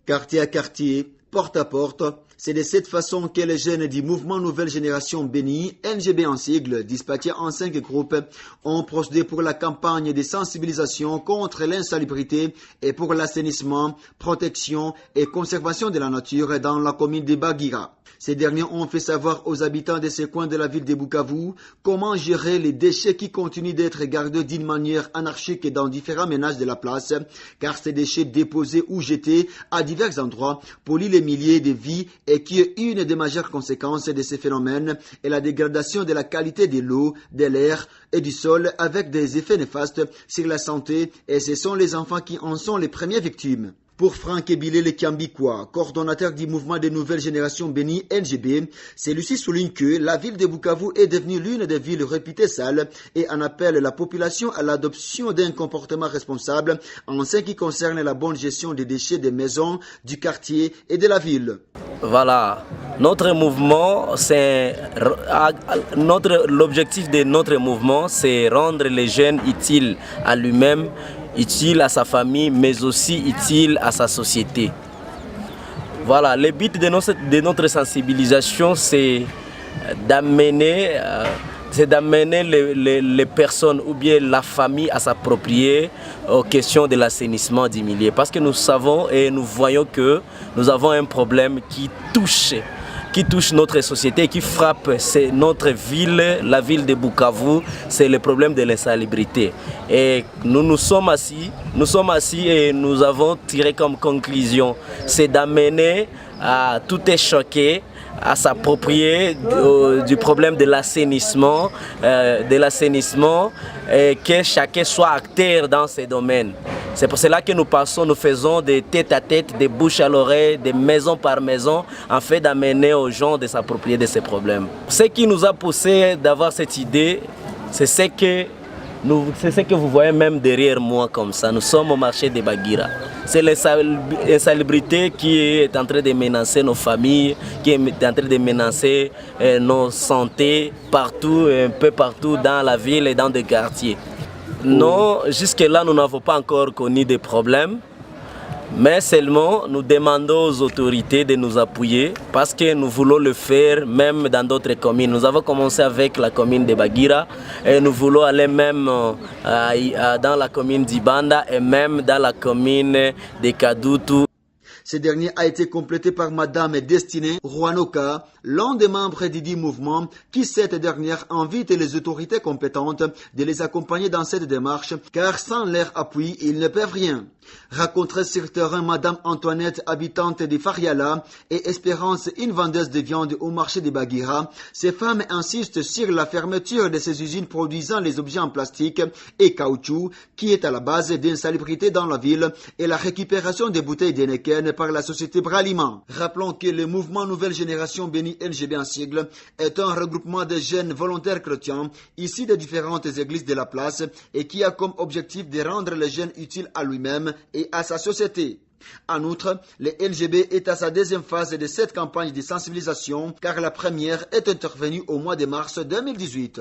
Quartier à quartier, porte à porte, c'est de cette façon que les jeunes du mouvement Nouvelle Génération Béni, NGB en sigle, dispatchés en 5 groupes, ont procédé pour la campagne de sensibilisation contre l'insalubrité et pour l'assainissement, protection et conservation de la nature dans la commune de Bagira. Ces derniers ont fait savoir aux habitants de ces coins de la ville de Bukavu comment gérer les déchets qui continuent d'être gardés d'une manière anarchique dans différents ménages de la place, car ces déchets déposés ou jetés à divers endroits polluent les milliers de vies et qui est une des majeures conséquences de ces phénomènes est la dégradation de la qualité de l'eau, de l'air et du sol avec des effets néfastes sur la santé et ce sont les enfants qui en sont les premières victimes. Pour Franck Ebile Le Kiambikwa, coordonnateur du mouvement des nouvelles générations Béni NGB, celui-ci souligne que la ville de Bukavu est devenue l'une des villes réputées sales et en appelle la population à l'adoption d'un comportement responsable en ce qui concerne la bonne gestion des déchets des maisons, du quartier et de la ville. Voilà, l'objectif de notre mouvement, c'est rendre les jeunes utiles à lui-même, utile à sa famille, mais aussi utile à sa société. Voilà, le but de notre sensibilisation, c'est d'amener les personnes ou bien la famille à s'approprier aux questions de l'assainissement du milieu. Parce que nous savons et nous voyons que nous avons un problème qui touche notre société, qui frappe notre ville, la ville de Bukavu, c'est le problème de l'insalubrité. Et nous sommes assis et nous avons tiré comme conclusion, c'est d'amener à tout est choqué, à s'approprier du problème de l'assainissement et que chacun soit acteur dans ces domaines. C'est pour cela que nous faisons des tête-à-tête, des bouches à l'oreille, des maison par maison, en fait d'amener aux gens de s'approprier de ces problèmes. Ce qui nous a poussé d'avoir cette idée, c'est ce que vous voyez même derrière moi comme ça. Nous sommes au marché de Bagira. C'est l'insalubrité qui est en train de menacer nos familles, qui est en train de menacer nos santé partout, un peu partout dans la ville et dans des quartiers. Non, jusque-là, nous n'avons pas encore connu de problèmes, mais seulement nous demandons aux autorités de nous appuyer parce que nous voulons le faire même dans d'autres communes. Nous avons commencé avec la commune de Bagira et nous voulons aller même dans la commune d'Ibanda et même dans la commune de Kadutu. Ce dernier a été complété par Madame Destinée Rouanoka, l'un des membres du dit mouvement, qui cette dernière invite les autorités compétentes de les accompagner dans cette démarche, car sans leur appui, ils ne peuvent rien. Rencontrée sur terrain, Madame Antoinette, habitante de Fariala, et Espérance, une vendeuse de viande au marché de Bagira, ces femmes insistent sur la fermeture de ces usines produisant les objets en plastique et caoutchouc, qui est à la base d'insalubrité dans la ville, et la récupération des bouteilles d'Heineken par la société Braliment. Rappelons que le mouvement Nouvelle Génération Béni NGB en sigle est un regroupement de jeunes volontaires chrétiens issus de différentes églises de la place et qui a comme objectif de rendre les jeunes utiles à lui-même et à sa société. En outre, le NGB est à sa deuxième phase de cette campagne de sensibilisation car la première est intervenue au mois de mars 2018.